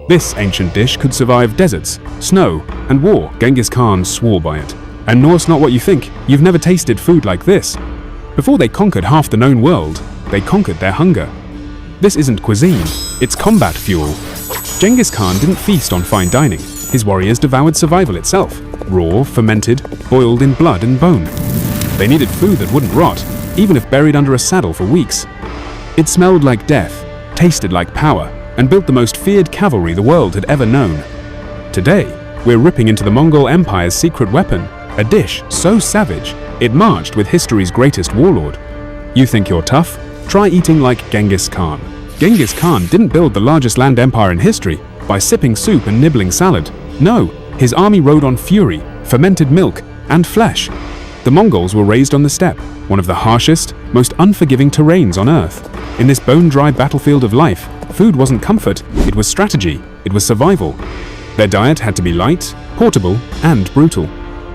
This ancient dish could survive deserts, snow, and war. Genghis Khan swore by it. And no, it's not what you think. You've never tasted food like this. Before they conquered half the known world, they conquered their hunger. This isn't cuisine, it's combat fuel. Genghis Khan didn't feast on fine dining. His warriors devoured survival itself, raw, fermented, boiled in blood and bone. They needed food that wouldn't rot, even if buried under a saddle for weeks. It smelled like death, tasted like power, and built the most feared cavalry the world had ever known. Today, we're ripping into the Mongol Empire's secret weapon, a dish so savage, it marched with history's greatest warlord. You think you're tough? Try eating like Genghis Khan. Genghis Khan didn't build the largest land empire in history by sipping soup and nibbling salad. No, his army rode on fury, fermented milk, and flesh. The Mongols were raised on the steppe, one of the harshest, most unforgiving terrains on Earth. In this bone-dry battlefield of life, food wasn't comfort, it was strategy, it was survival. Their diet had to be light, portable, and brutal.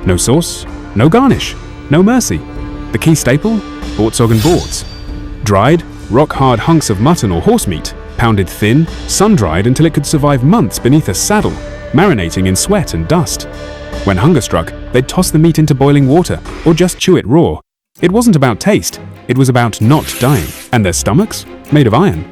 No sauce, no garnish, no mercy. The key staple? Bortsogen boards. Dried, rock-hard hunks of mutton or horse meat, pounded thin, sun-dried until it could survive months beneath a saddle, marinating in sweat and dust. When hunger struck, they'd toss the meat into boiling water, or just chew it raw. It wasn't about taste, it was about not dying. And their stomachs? Made of iron.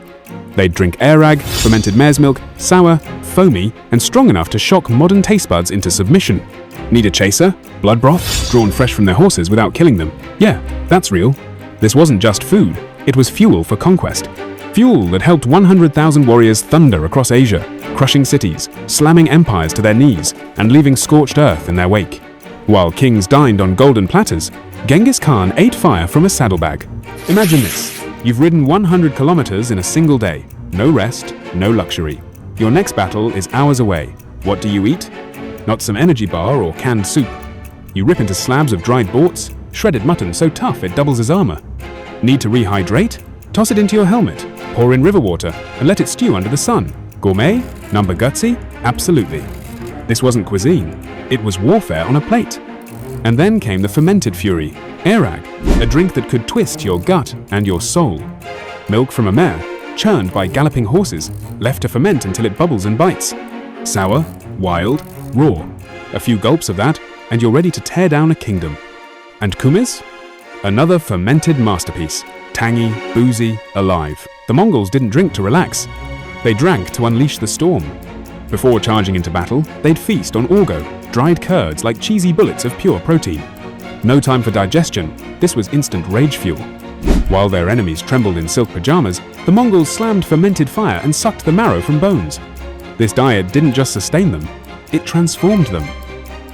They'd drink airag, fermented mare's milk, sour, foamy, and strong enough to shock modern taste buds into submission. Need a chaser? Blood broth, drawn fresh from their horses without killing them. Yeah, that's real. This wasn't just food, it was fuel for conquest. Fuel that helped 100,000 warriors thunder across Asia, crushing cities, slamming empires to their knees, and leaving scorched earth in their wake. While kings dined on golden platters, Genghis Khan ate fire from a saddlebag. Imagine this. You've ridden 100 kilometers in a single day. No rest, no luxury. Your next battle is hours away. What do you eat? Not some energy bar or canned soup. You rip into slabs of dried borts, shredded mutton so tough it doubles as armor. Need to rehydrate? Toss it into your helmet, pour in river water, and let it stew under the sun. Gourmet? Number gutsy? Absolutely. This wasn't cuisine, it was warfare on a plate. And then came the fermented fury, airag, a drink that could twist your gut and your soul. Milk from a mare, churned by galloping horses, left to ferment until it bubbles and bites. Sour, wild, raw. A few gulps of that, and you're ready to tear down a kingdom. And kumis? Another fermented masterpiece. Tangy, boozy, alive. The Mongols didn't drink to relax. They drank to unleash the storm. Before charging into battle, they'd feast on orgo, dried curds like cheesy bullets of pure protein. No time for digestion, this was instant rage fuel. While their enemies trembled in silk pajamas, the Mongols slammed fermented fire and sucked the marrow from bones. This diet didn't just sustain them, it transformed them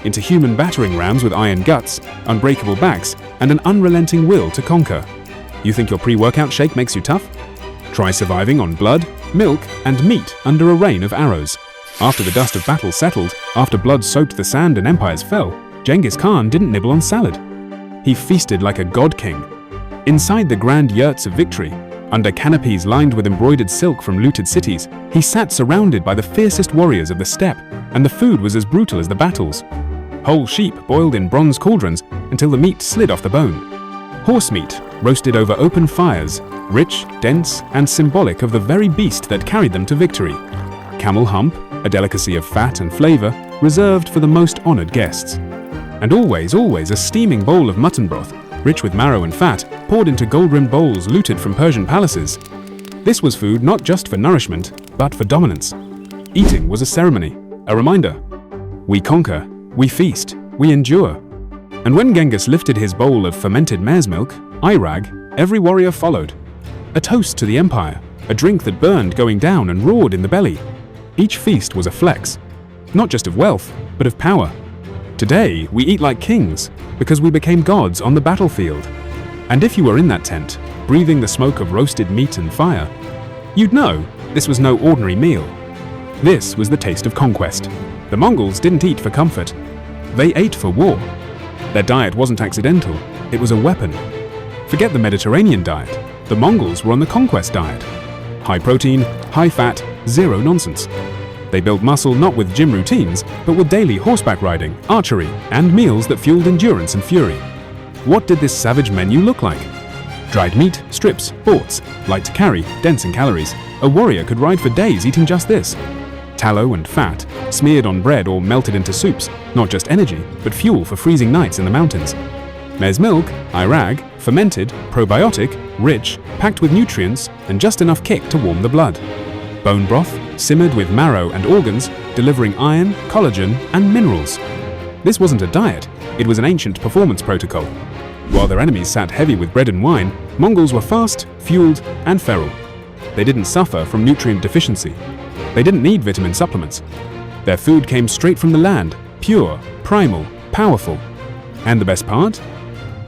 into human battering rams with iron guts, unbreakable backs, and an unrelenting will to conquer. You think your pre-workout shake makes you tough? Try surviving on blood, milk, and meat under a rain of arrows. After the dust of battle settled, after blood soaked the sand and empires fell, Genghis Khan didn't nibble on salad. He feasted like a god king. Inside the grand yurts of victory, under canopies lined with embroidered silk from looted cities, he sat surrounded by the fiercest warriors of the steppe, and the food was as brutal as the battles. Whole sheep boiled in bronze cauldrons until the meat slid off the bone. Horse meat roasted over open fires, rich, dense, and symbolic of the very beast that carried them to victory. Camel hump, a delicacy of fat and flavor, reserved for the most honored guests. And always a steaming bowl of mutton broth, rich with marrow and fat, poured into gold-rimmed bowls looted from Persian palaces. This was food not just for nourishment, but for dominance. Eating was a ceremony, a reminder. We conquer, we feast, we endure. And when Genghis lifted his bowl of fermented mare's milk, airag, every warrior followed. A toast to the empire, a drink that burned going down and roared in the belly. Each feast was a flex, not just of wealth, but of power. Today, we eat like kings, because we became gods on the battlefield. And if you were in that tent, breathing the smoke of roasted meat and fire, you'd know this was no ordinary meal. This was the taste of conquest. The Mongols didn't eat for comfort. They ate for war. Their diet wasn't accidental, it was a weapon. Forget the Mediterranean diet. The Mongols were on the conquest diet. High protein, high fat, zero nonsense. They built muscle not with gym routines, but with daily horseback riding, archery, and meals that fueled endurance and fury. What did this savage menu look like? Dried meat, strips, borts, light to carry, dense in calories. A warrior could ride for days eating just this. Tallow and fat, smeared on bread or melted into soups, not just energy, but fuel for freezing nights in the mountains. Mare's milk, airag, fermented, probiotic, rich, packed with nutrients, and just enough kick to warm the blood. Bone broth, simmered with marrow and organs, delivering iron, collagen, and minerals. This wasn't a diet, it was an ancient performance protocol. While their enemies sat heavy with bread and wine, Mongols were fast, fueled, and feral. They didn't suffer from nutrient deficiency. They didn't need vitamin supplements. Their food came straight from the land, pure, primal, powerful. And the best part?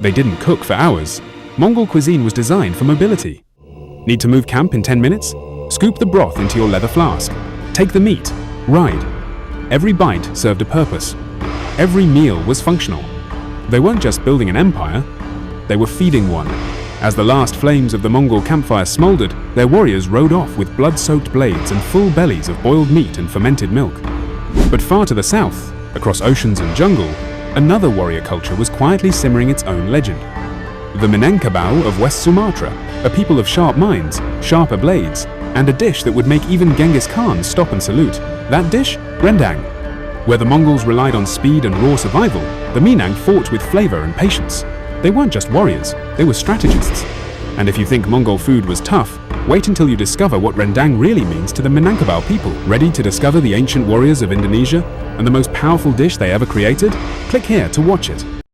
They didn't cook for hours. Mongol cuisine was designed for mobility. Need to move camp in 10 minutes? Scoop the broth into your leather flask. Take the meat. Ride. Every bite served a purpose. Every meal was functional. They weren't just building an empire, they were feeding one. As the last flames of the Mongol campfire smoldered, their warriors rode off with blood-soaked blades and full bellies of boiled meat and fermented milk. But far to the south, across oceans and jungle, another warrior culture was quietly simmering its own legend. The Minangkabau of West Sumatra, a people of sharp minds, sharper blades, and a dish that would make even Genghis Khan stop and salute. That dish? Rendang. Where the Mongols relied on speed and raw survival, the Minang fought with flavor and patience. They weren't just warriors, they were strategists. And if you think Mongol food was tough, wait until you discover what rendang really means to the Minangkabau people. Ready to discover the ancient warriors of Indonesia and the most powerful dish they ever created? Click here to watch it.